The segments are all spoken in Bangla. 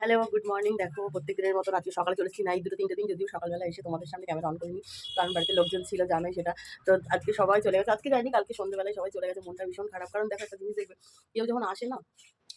Hello, good morning. দেখো প্রত্যেক দিনের মতো আজকে সকালে চলে এসেছি, নাই ২-৩টে দিন, যদিও সকালবেলা এসে তোমাদের সামনে ক্যামেরা অন করিনি, কারণ বাড়িতে লোকজন ছিল, জানোই সেটা। তো আজকে সবাই চলে গেছে, আজকে যায়নি, কালকে সন্ধ্যেবেলায় সবাই চলে গেছে। মনটা ভীষণ খারাপ, কারণ দেখো একটা জিনিস দেখবে, কেউ যখন আসে না,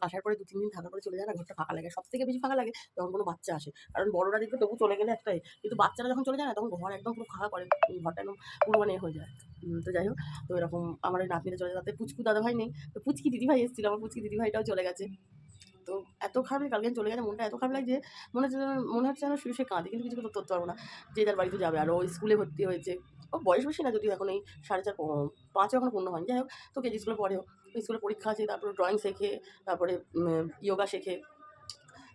আসার পরে ২-৩ দিন থাকার পরে চলে যায় না, ঘরটা ফাঁকা লাগে। সবথেকে বেশি ফাঁকা লাগে যখন কোনো বাচ্চা আসে, কারণ বড়রা দেখবে তবু চলে গেলে একটাই, কিন্তু বাচ্চারা যখন চলে যায় না, তখন ঘর একদম পুরো ফাঁকা করে, ঘরটা একদম পুরো মানে হয়ে যায়। তো যাই হোক, তো এরকম আমার ওই নাতনিটা চলে যায়, তাতে পুচকু দাদাভাই নেই, তো পুচকি দিদিভাই এসেছিল, আমার পুচকি দিদিভাইটাও চলে গেছে। তো এত খারাপ লাগে, কালকে চলে গেছে, মনটা এত খারাপ লাগছে, মনে হচ্ছে যেন শুয়ে শুয়ে কাঁদি, কিন্তু কিছু করতে পারবো না। যে যার বাড়িতে যাবে, আর ও স্কুলে ভর্তি হয়েছে। ও বয়স বেশি না, যদিও এখন এই 4.5 5 এখনো পূর্ণ হয়নি। যাই হোক, তো কেজি স্কুলে পড়েও, স্কুলে পরীক্ষা আছে, তারপরে ড্রয়িং শেখে, তারপরে ইয়োগা শেখে,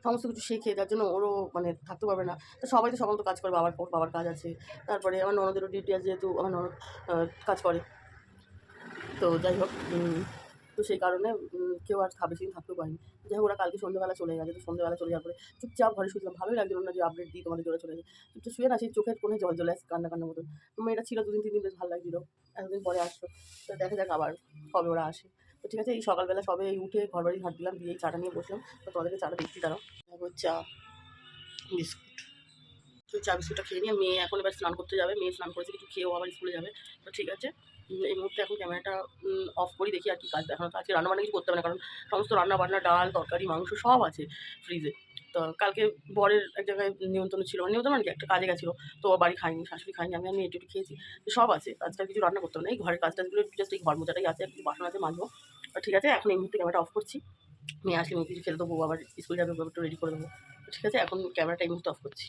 সমস্ত কিছু শেখে, যার জন্য ওরও মানে থাকতে পারবে না। তো সবাই তো সকল তো কাজ করে, বাবার কাজ আছে, তারপরে আমার ননদেরও ডিউটি আছে, যেহেতু আমার ননদ কাজ করে। তো যাই হোক, তো সেই কারণে কেউ আর বেশিদিন থাকতেও পারেনি। যাই হোক, ওরা কালকে সন্ধ্যেবেলা চলে গেছে। তো সন্ধ্যেবেলা চলে যাওয়ার পরে চুপচাপ ঘরে শুয়েছিলাম। ভালোই লাগছিল না যে আপডেট দিই তোমাদের, চলে গেছে। চুপচাপ শুয়ে না, সেই চোখের কোণে জল চলে আসছে, কান্না মতন। মেয়েটা ছিল ২ দিন ৩ দিন, বেশ ভালো লাগছিল। এতদিন পরে আসলো। তো দেখা যাক আবার কবে ওরা আসে। তো ঠিক আছে, এই সকালবেলা সবে উঠে ঘরবাড়ি ঝাঁট দিলাম, দিয়ে এই চাটা নিয়ে বসলাম। তো তোমাদেরকে চাটা দিচ্ছি, দাঁড়াও। তারপর চা, বিস্কুট। তো চা বিস্কুটটা খেয়ে নিয়ে মেয়ে এখন এবার স্নান করতে যাবে। মেয়ে স্নান করেছে, কিছু খেয়েও আবার স্কুলে যাবে। তো ঠিক আছে, এই মুহূর্তে এখন ক্যামেরাটা অফ করি, দেখি আর কী কাজ। এখন তো আজকে রান্নাবান্না কিছু করতে হবে না, কারণ সমস্ত রান্নাবান্না, ডাল, তরকারি, মাংস সব আছে ফ্রিজে। তো কালকে বরের এক জায়গায় নিমন্ত্রণ ছিল, মানে নিমন্ত্রণ মানে কি, একটা কাজে গেছিলো, তো ও বাড়ি খায়নি, শাশুড়ি খায়নি, আমি একটু খেয়েছি। তো সব আছে, আজকে আর কিছু রান্না করতে হবে না। এই ঘরের কাজ টাজগুলো জাস্ট এই ঘর মোছাটাই আছে, আর কিছু বাসন আছে মাজবো। ঠিক আছে, এখন এই মুহূর্তে ক্যামেরাটা অফ করছি। মেয়ে আসলে মেয়ে কিছু খেলে দেবো, আবার স্কুল যাবে, ওকে একটু রেডি করে দেবো। ঠিক আছে, এখন ক্যামেরাটা এই মুহূর্তে অফ করছি।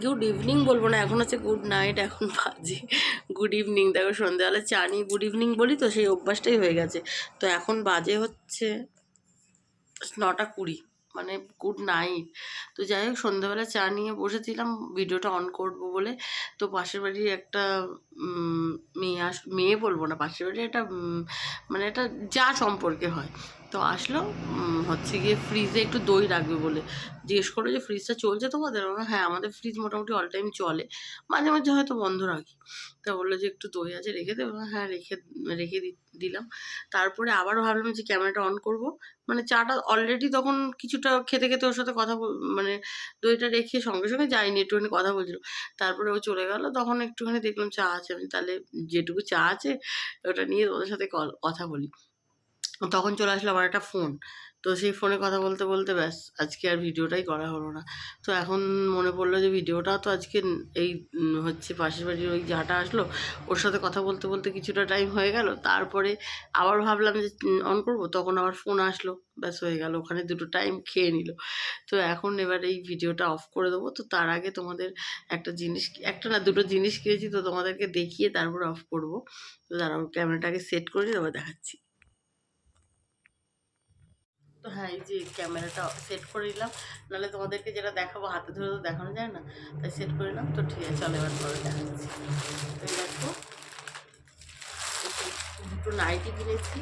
গুড ইভিনিং বলবো না, এখন হচ্ছে গুড নাইট, এখন বাজে গুড ইভিনিং। দেখো সন্ধ্যাবেলা চা নিয়ে গুড ইভিনিং বলি, তো সেই অভ্যাসটাই হয়ে গেছে। তো এখন বাজে হচ্ছে 9:20, মানে গুড নাইট। তো যাই হোক, সন্ধ্যাবেলা চা নিয়ে বসেছিলাম ভিডিওটা অন করব বলে। তো পাশের বাড়ির একটা মেয়ে বলবো না, পাশের বাড়ির একটা মানে একটা যা সম্পর্কে হয়, তো আসলো হচ্ছে গিয়ে ফ্রিজে একটু দই রাখবে বলে জিজ্ঞেস করলো যে ফ্রিজটা চলছে তোমাদের? আমরা হ্যাঁ আমাদের ফ্রিজ মোটামুটি অল টাইম চলে, মাঝে মাঝে হয়তো বন্ধ রাখি। তা বললো যে একটু দই আছে রেখে দেবো, হ্যাঁ রেখে রেখে দিলাম। তারপরে আবারও ভাবলাম যে ক্যামেরাটা অন করব, মানে চাটা অলরেডি তখন কিছুটা খেতে খেতে ওর সাথে কথা মানে দইটা রেখে সঙ্গে সঙ্গে যাইনি, একটুখানি কথা বলছিল। তারপরে ও চলে গেল, তখন একটুখানি দেখলাম চা আছে, আমি তাহলে যেটুকু চা আছে ওটা নিয়ে ওদের সাথে কথা বলি। তখন চলে আসলো আমার একটা ফোন, তো সেই ফোনে কথা বলতে বলতে ব্যাস আজকে আর ভিডিওটাই করা হলো না। তো এখন মনে পড়লো যে ভিডিওটা তো আজকে এই হচ্ছে পাশের বাড়ির ওই যাটা আসলো ওর সাথে কথা বলতে বলতে কিছুটা টাইম হয়ে গেল। তারপরে আবার ভাবলাম যে অন করব, তখন আবার ফোন আসলো, ব্যাস হয়ে গেল, ওখানে দুটো টাইম খেয়ে নিল। তো এখন এবার এই ভিডিওটা অফ করে দেবো। তো তার আগে তোমাদের একটা জিনিস, একটা না দুটো জিনিস কিনেছি, তো তোমাদেরকে দেখিয়ে তারপর অফ করব। তো দাঁড়াও ক্যামেরাটাকে সেট করে তারপর দেখাচ্ছি। তো হ্যাঁ এই যে ক্যামেরাটা সেট করে নিলাম, নাহলে তোমাদেরকে যেটা দেখাবো হাতে ধরে তো দেখানো যায় না, তাই সেট করে নিলাম। তো ঠিক আছে চলো এবার পরে দেখাচ্ছি। তো এই দেখো দুটো নাইটি কিনেছি।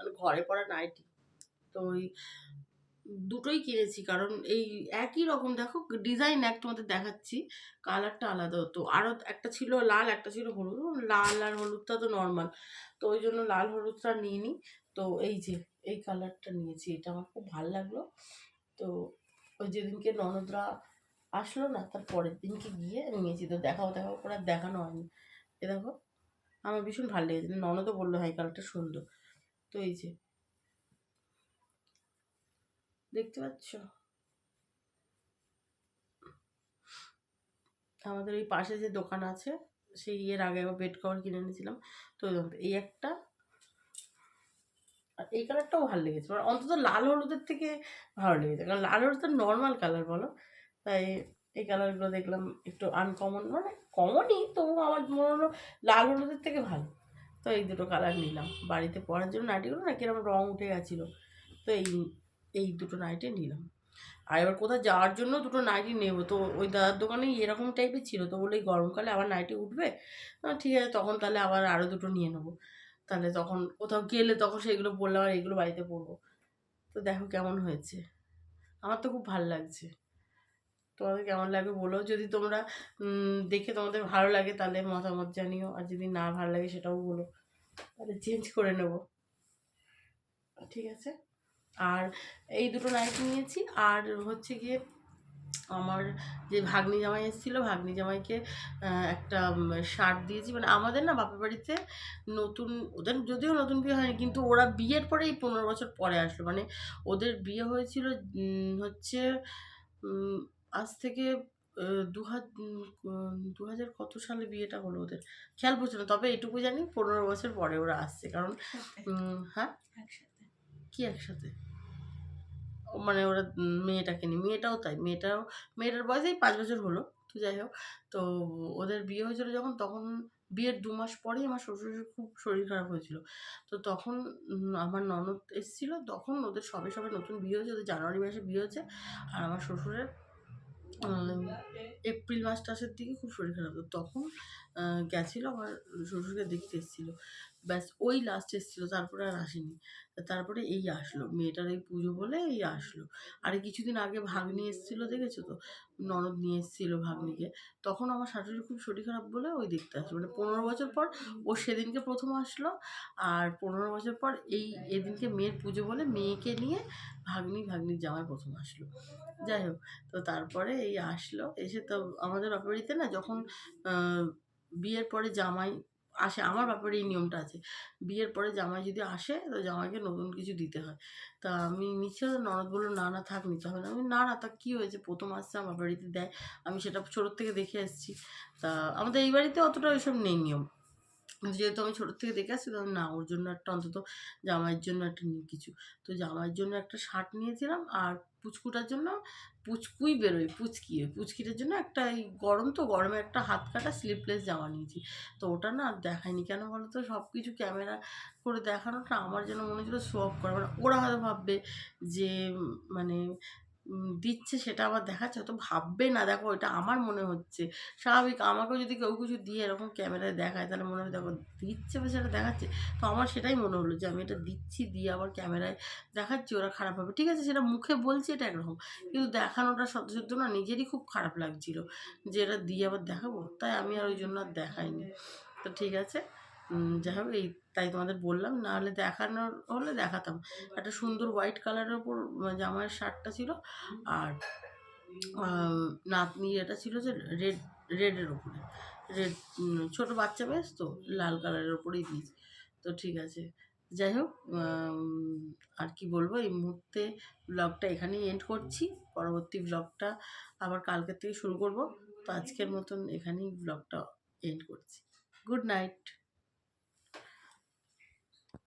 তো ঘরে পরা নাইটি, তো ওই দুটোই কিনেছি কারণ এই একই রকম দেখো ডিজাইন এক, তোমাদের দেখাচ্ছি, কালারটা আলাদা হতো। আরও একটা ছিল লাল, একটা ছিল হলুদ, লাল আর হলুদটা তো নর্মাল, তো ওই জন্য লাল হলুদটা নিইনি। তো এই যে এই কালারটা নিয়েছি, এটা আমার খুব ভালো লাগলো। তো ওই যেদিনকে ননদরা আসলো না তার পরের দিনকে গিয়ে নিয়েছি। তো দেখাও দেখাও করে আর দেখানো হয়নি। এ দেখো আমার ভীষণ ভালো লেগেছে, ননদও বললো হ্যাঁ এই কালারটা সুন্দর। তো এই যে দেখতে পাচ্ছ, আমাদের ওই পাশে যে দোকান আছে সেই এর আগে আবার বেড কভার কিনে এনেছিলাম। তো এই একটা, আর এই কালারটাও ভালো লেগেছে, মানে অন্তত লাল হলুদের থেকে ভালো লেগেছে, কারণ লাল হলুদ তো নর্মাল কালার বলো, তাই এই কালারগুলো দেখলাম একটু আনকমন, মানে কমনই তবু আমার মনে হলো লাল হলুদের থেকে ভালো। তো এই দুটো কালার নিলাম বাড়িতে পরার জন্য, নাইটিগুলো না কিরকম রং উঠে গেছিলো, তো এই দুটো নাইটি নিলাম। আর এবার কোথাও যাওয়ার জন্য দুটো নাইটি নেবো, তো ওই দাদার দোকানে এরকম টাইপের ছিল, তো বলে এই গরমকালে আবার নাইটি উঠবে, ঠিক আছে তখন তাহলে আবার আরও দুটো নিয়ে নেবো, তাহলে তখন কোথাও গেলে তখন সেইগুলো পরলে আর এগুলো বাড়িতে পরবো। তো দেখো কেমন হয়েছে, আমার তো খুব ভালো লাগছে। তোমাদের কেমন লাগবে বলো, যদি তোমরা দেখে তোমাদের ভালো লাগে তাহলে মতামত জানিও, আর যদি না ভালো লাগে সেটাও বলো, তাহলে চেঞ্জ করে নেবো, ঠিক আছে। আর এই দুটো নাইটি নিয়েছি, আর হচ্ছে গিয়ে আমার যে ভাগ্নি জামাই এসেছিলো, ভাগ্নি জামাইকে একটা শার্ট দিয়েছি, মানে আমাদের না বাপের বাড়িতে নতুন, ওদের যদিও নতুন বিয়ে হয়নি কিন্তু ওরা বিয়ের পরেই 15 বছর পরে আসলো, মানে ওদের বিয়ে হয়েছিল হচ্ছে আজ থেকে 2000 কত সালে বিয়েটা হলো ওদের খেয়াল পড়ছে না, তবে এটুকু জানি 15 বছর পরে ওরা আসছে, কারণ হ্যাঁ কি একসাথে, মানে ওরা মেয়েটাকে নিয়ে, মেয়েটাও তাই, মেয়েটার বয়স এই 5 বছর হলো। তো যাই হোক, তো ওদের বিয়ে হয়েছিল যখন, তখন বিয়ের 2 মাস পরেই আমার শ্বশুরের খুব শরীর খারাপ হয়েছিল। তো তখন আমার ননদ এসেছিল, তখন ওদের সবে সবে নতুন বিয়ে হয়েছে, ওদের জানুয়ারি মাসে বিয়ে হয়েছে, আর আমার শ্বশুরের এপ্রিল মাস টাসের দিকে খুব শরীর খারাপ হতো, তখন গেছিলো আমার শ্বশুরকে দেখতে এসেছিলো, ব্যাস ওই লাস্ট এসেছিলো, তারপরে আর আসেনি। তারপরে এই আসলো মেয়েটার এই পুজো বলে এই আসলো। আর কিছুদিন আগে ভাগ্নি এসেছিলো দেখেছো তো, ননদ নিয়ে এসেছিলো ভাগ্নিকে, তখন আমার শাশুড়ির খুব শরীর খারাপ বলে ওই দেখতে আসলো, মানে 15 বছর পর ও সেদিনকে প্রথম আসলো, আর 15 বছর পর এদিনকে মেয়ের পুজো বলে মেয়েকে নিয়ে ভাগ্নির জামাই প্রথম আসলো। যাই হোক, তো তারপরে এই আসলো, এসে তো আমাদের বাপের বাড়িতে না যখন বিয়ের পরে জামাই আসে, আমার বাপের এই নিয়মটা আছে, বিয়ের পরে জামাই যদি আসে তো জামাইকে নতুন কিছু দিতে হয়। তা আমি নিশ্চয়, ননদ বললো না না থাক নিতে হবে না, আমি না না তা কী হয়েছে, প্রথম আসছে আমার বাড়িতে দেয়, আমি সেটা ছোটোর থেকে দেখে এসেছি। তা আমাদের এই বাড়িতে অতটা ওইসব নেই নিয়ম, যেহেতু আমি ছোটোর থেকে দেখে আসছি, তখন না ওর জন্য একটা অন্তত জামাইয়ের জন্য একটা নিই কিছু। তো জামাইয়ের জন্য একটা শার্ট নিয়েছিলাম, আর পুচকুটার জন্য পুচকুই বেরোয় পুচকিটার জন্য একটা, এই গরম তো গরমে একটা হাত কাটা স্লিভলেস জামা নিয়েছি। তো ওটা না দেখায়নি কেন বলো তো, সব কিছু ক্যামেরা করে দেখানোটা আমার যেন মনে হচ্ছিলো শো অফ করা, মানে ওরা হয়তো ভাববে যে মানে দিচ্ছে সেটা আবার দেখাচ্ছে, হয়তো ভাববে না, দেখো এটা আমার মনে হচ্ছে স্বাভাবিক। আমাকেও যদি কেউ কিছু দিয়ে এরকম ক্যামেরায় দেখায় তাহলে মনে হয় দেখো দিচ্ছে বা সেটা দেখাচ্ছে। তো আমার সেটাই মনে হলো যে আমি এটা দিচ্ছি, দিয়ে আবার ক্যামেরায় দেখাচ্ছি, ওরা খারাপ হবে। ঠিক আছে, সেটা মুখে বলছি এটা একরকম, কিন্তু দেখানোটা সত্য সত্য না নিজেরই খুব খারাপ লাগছিল যে এটা দিয়ে আবার দেখাবো, তাই আমি আর ওই জন্য আর দেখাইনি। তো ঠিক আছে, যাই হোক এই তাই তোমাদের বললাম, না হলে দেখানোর হলে দেখাতাম। একটা সুন্দর হোয়াইট কালারের ওপর জামাইয়ের শার্টটা ছিল, আর নাতনির এটা ছিল যে রেডের ওপরে, রেড, ছোটো বাচ্চা বেশ, তো লাল কালারের ওপরেই দিয়েছি। তো ঠিক আছে, যাই হোক, আর কি বলবো, এই মুহূর্তে ব্লগটা এখানেই এন্ড করছি। পরবর্তী ব্লগটা আবার কালকের থেকে শুরু করব। তো আজকের মতন এখানেই ব্লগটা এন্ড করছি। Good night.